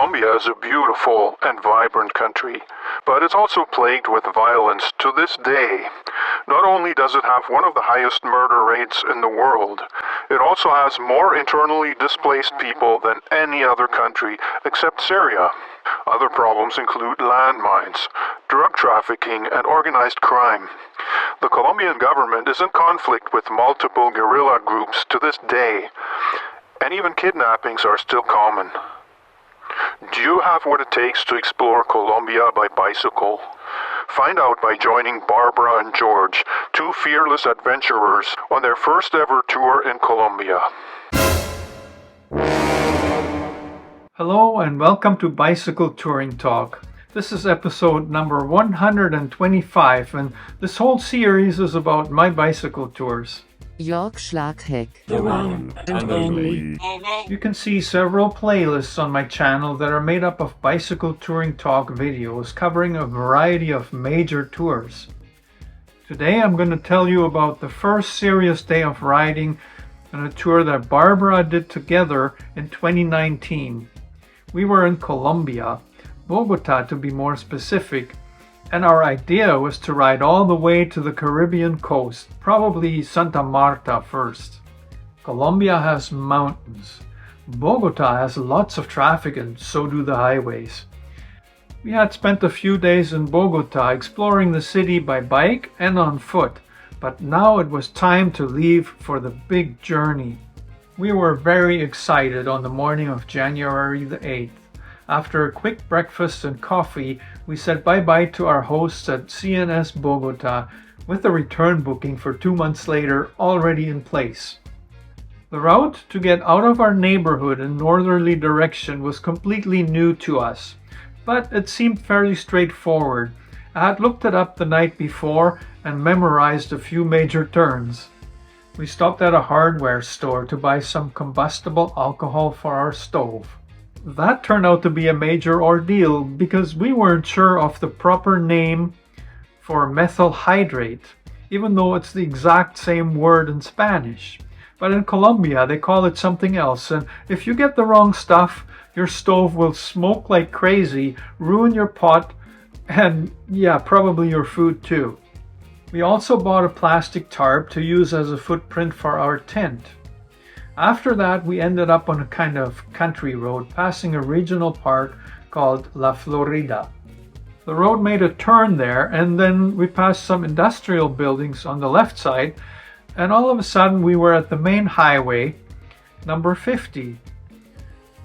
Colombia is a beautiful and vibrant country, but it's also plagued with violence to this day. Not only does it have one of the highest murder rates in the world, it also has more internally displaced people than any other country except Syria. Other problems include landmines, drug trafficking, and organized crime. The Colombian government is in conflict with multiple guerrilla groups to this day, and even kidnappings are still common. Do you have what it takes to explore Colombia by bicycle? Find out by joining Barbara and George, two fearless adventurers, on their first ever tour in Colombia. Hello and welcome to Bicycle Touring Talk. This is episode number 125 and this whole series is about my bicycle tours. Jörg Schlagheck. The one and only. You can see several playlists on my channel that are made up of bicycle touring talk videos covering a variety of major tours. Today I'm going to tell you about the first serious day of riding on a tour that Barbara did together in 2019. We were in Colombia, Bogota to be more specific, and our idea was to ride all the way to the Caribbean coast, probably Santa Marta first. Colombia has mountains. Bogota has lots of traffic and so do the highways. We had spent a few days in Bogota exploring the city by bike and on foot, but now it was time to leave for the big journey. We were very excited on the morning of January the 8th. After a quick breakfast and coffee, we said bye-bye to our hosts at CNS Bogota with a return booking for 2 months later already in place. The route to get out of our neighborhood in northerly direction was completely new to us, but it seemed fairly straightforward. I had looked it up the night before and memorized a few major turns. We stopped at a hardware store to buy some combustible alcohol for our stove. That turned out to be a major ordeal because we weren't sure of the proper name for methyl hydrate, even though it's the exact same word in Spanish. But in Colombia they call it something else, and if you get the wrong stuff, your stove will smoke like crazy, ruin your pot, and yeah, probably your food too. We also bought a plastic tarp to use as a footprint for our tent. After that, we ended up on a kind of country road, passing a regional park called La Florida. The road made a turn there, and then we passed some industrial buildings on the left side, and all of a sudden we were at the main highway, number 50.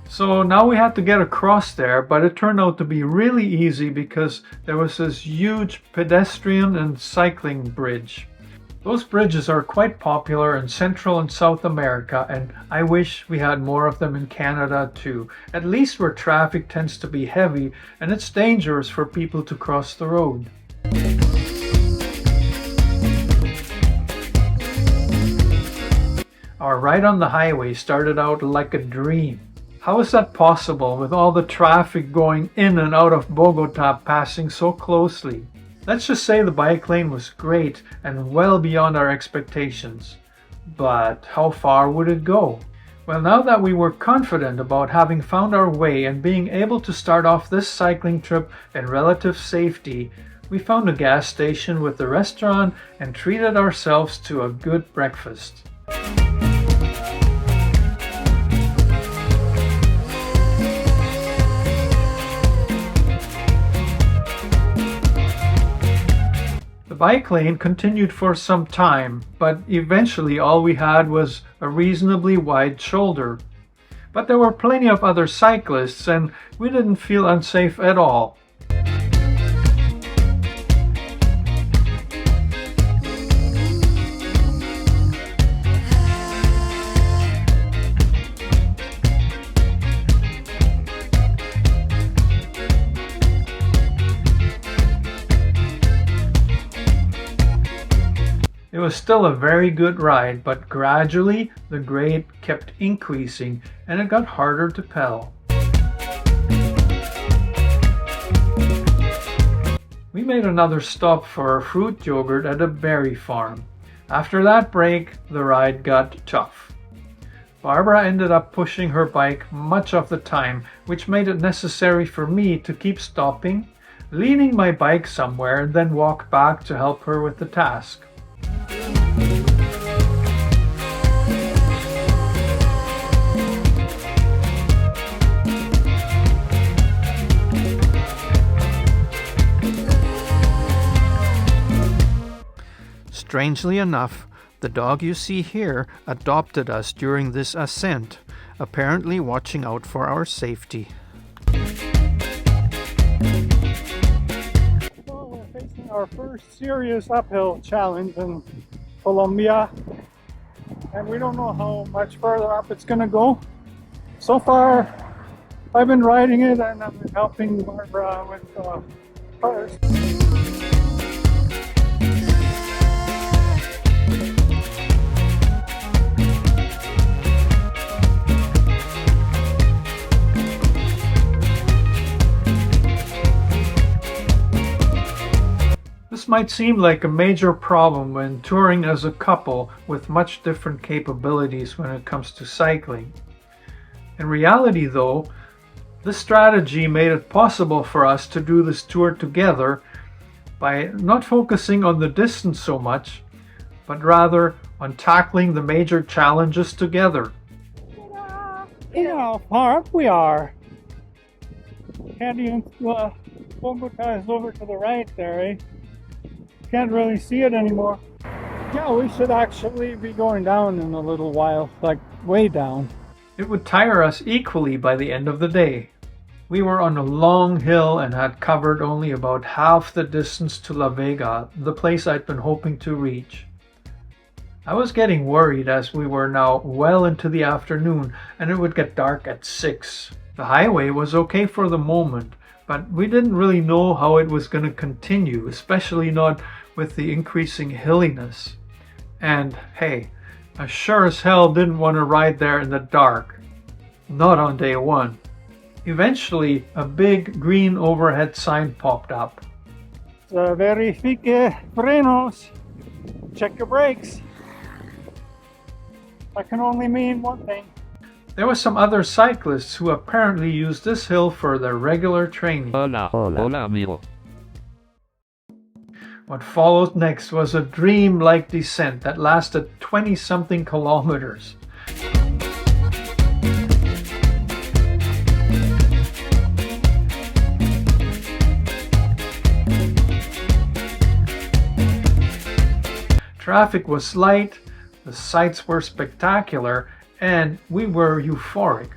So now we had to get across there, but it turned out to be really easy because there was this huge pedestrian and cycling bridge. Those bridges are quite popular in Central and South America, and I wish we had more of them in Canada too, at least where traffic tends to be heavy and it's dangerous for people to cross the road. Our ride on the highway started out like a dream. How is that possible with all the traffic going in and out of Bogota passing so closely? Let's just say the bike lane was great and well beyond our expectations. But how far would it go? Well, now that we were confident about having found our way and being able to start off this cycling trip in relative safety, we found a gas station with a restaurant and treated ourselves to a good breakfast. The bike lane continued for some time, but eventually all we had was a reasonably wide shoulder. But there were plenty of other cyclists and we didn't feel unsafe at all. It was still a very good ride, but gradually the grade kept increasing and it got harder to pedal. We made another stop for a fruit yogurt at a berry farm. After that break, the ride got tough. Barbara ended up pushing her bike much of the time, which made it necessary for me to keep stopping, leaning my bike somewhere, and then walk back to help her with the task. Strangely enough, the dog you see here adopted us during this ascent, apparently watching out for our safety. Well, we're facing our first serious uphill challenge in Colombia, and we don't know how much further up it's going to go. So far, I've been riding it and I've been helping Barbara with hers. This might seem like a major problem when touring as a couple with much different capabilities when it comes to cycling. In reality though, this strategy made it possible for us to do this tour together by not focusing on the distance so much, but rather on tackling the major challenges together. You know how far up we are. Can't even, Bogota is over to the right there, eh? Can't really see it anymore. Yeah, we should actually be going down in a little while, like way down. It would tire us equally by the end of the day. We were on a long hill and had covered only about half the distance to La Vega, the place I'd been hoping to reach. I was getting worried as we were now well into the afternoon and it would get dark at 6. The highway was okay for the moment, but we didn't really know how it was going to continue, especially not with the increasing hilliness. And hey, I sure as hell didn't want to ride there in the dark. Not on day one. Eventually, a big green overhead sign popped up. Verifique frenos. Check your brakes. That can only mean one thing. There were some other cyclists who apparently used this hill for their regular training. Hola, amigo. What followed next was a dream-like descent that lasted 20-something kilometers. Traffic was light, the sights were spectacular, and we were euphoric.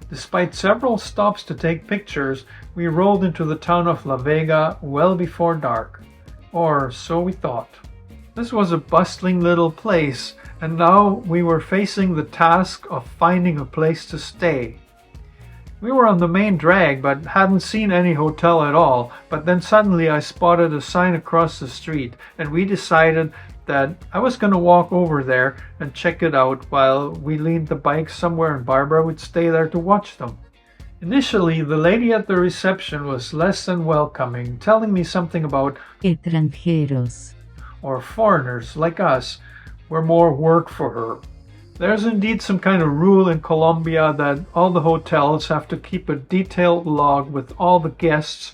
Despite several stops to take pictures, we rolled into the town of La Vega well before dark. Or so we thought. This was a bustling little place, and now we were facing the task of finding a place to stay. We were on the main drag but hadn't seen any hotel at all, but then suddenly I spotted a sign across the street and we decided that I was going to walk over there and check it out while we leaned the bike somewhere and Barbara would stay there to watch them. Initially, the lady at the reception was less than welcoming, telling me something about extranjeros, or foreigners like us, were more work for her. There's indeed some kind of rule in Colombia that all the hotels have to keep a detailed log with all the guests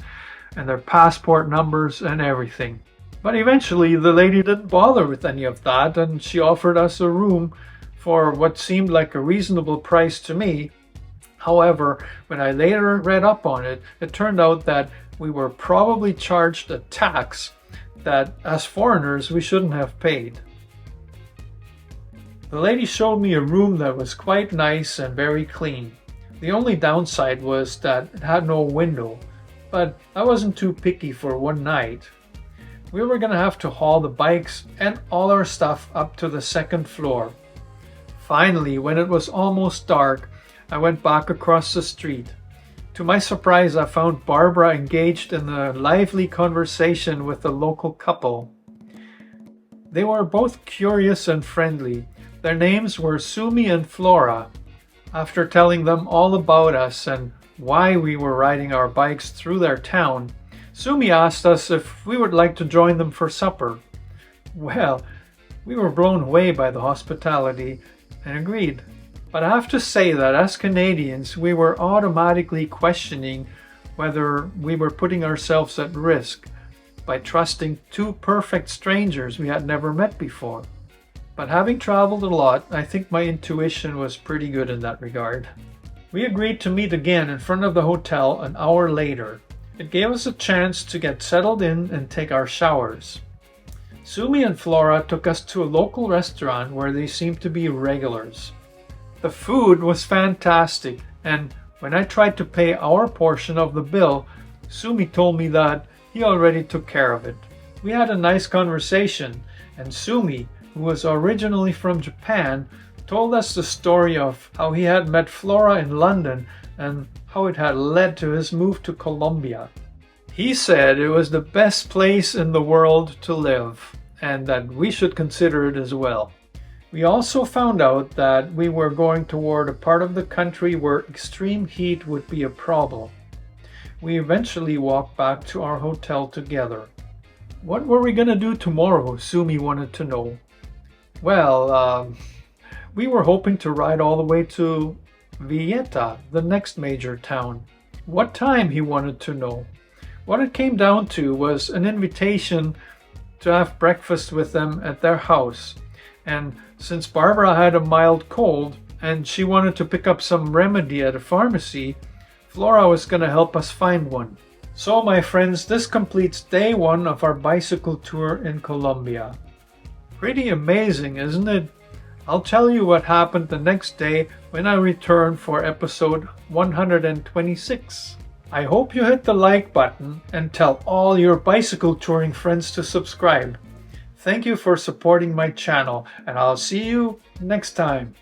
and their passport numbers and everything. But eventually the lady didn't bother with any of that and she offered us a room for what seemed like a reasonable price to me. However, when I later read up on it, it turned out that we were probably charged a tax that as foreigners we shouldn't have paid. The lady showed me a room that was quite nice and very clean. The only downside was that it had no window, but I wasn't too picky for one night. We were going to have to haul the bikes and all our stuff up to the second floor. Finally, when it was almost dark, I went back across the street. To my surprise, I found Barbara engaged in a lively conversation with a local couple. They were both curious and friendly. Their names were Sumi and Flora. After telling them all about us and why we were riding our bikes through their town, Sumi asked us if we would like to join them for supper. Well, we were blown away by the hospitality and agreed. But I have to say that as Canadians, we were automatically questioning whether we were putting ourselves at risk by trusting two perfect strangers we had never met before. But having traveled a lot, I think my intuition was pretty good in that regard. We agreed to meet again in front of the hotel an hour later. It gave us a chance to get settled in and take our showers. Sumi and Flora took us to a local restaurant where they seemed to be regulars. The food was fantastic, and when I tried to pay our portion of the bill, Sumi told me that he already took care of it. We had a nice conversation, and Sumi, who was originally from Japan, told us the story of how he had met Flora in London and how it had led to his move to Colombia. He said it was the best place in the world to live, and that we should consider it as well. We also found out that we were going toward a part of the country where extreme heat would be a problem. We eventually walked back to our hotel together. What were we going to do tomorrow? Sumi wanted to know. Well, we were hoping to ride all the way to Villeta, the next major town. What time, he wanted to know. What it came down to was an invitation to have breakfast with them at their house. And since Barbara had a mild cold and she wanted to pick up some remedy at a pharmacy, Flora was going to help us find one. So my friends, this completes day one of our bicycle tour in Colombia. Pretty amazing, isn't it? I'll tell you what happened the next day when I return for episode 126. I hope you hit the like button and tell all your bicycle touring friends to subscribe. Thank you for supporting my channel, and I'll see you next time.